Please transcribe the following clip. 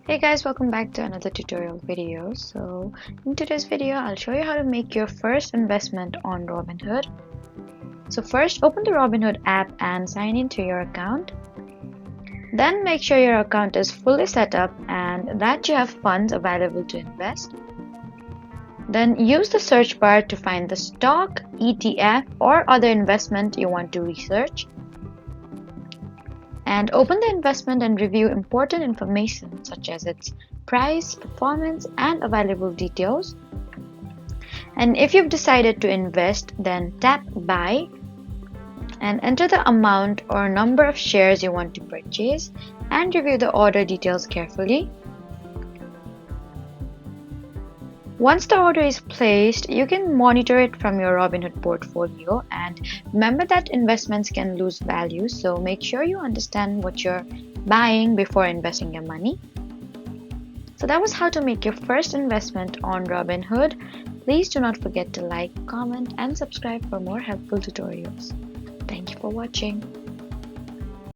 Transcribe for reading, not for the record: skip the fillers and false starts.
Hey guys, welcome back to another tutorial video. So in today's video, I'll show you how to make your first investment on Robinhood. So first, open the Robinhood app and sign into your account. Then make sure your account is fully set up and that you have funds available to invest. Then use the search bar to find the stock, ETF, or other investment you want to research. And open the investment and review important information such as its price, performance, and available details. And if you've decided to invest, then tap buy and enter the amount or number of shares you want to purchase and review the order details carefully. Once the order is placed, you can monitor it from your Robinhood portfolio, and remember that investments can lose value, so make sure you understand what you're buying before investing your money. So that was how to make your first investment on Robinhood. Please do not forget to like, comment, and subscribe for more helpful tutorials. Thank you for watching.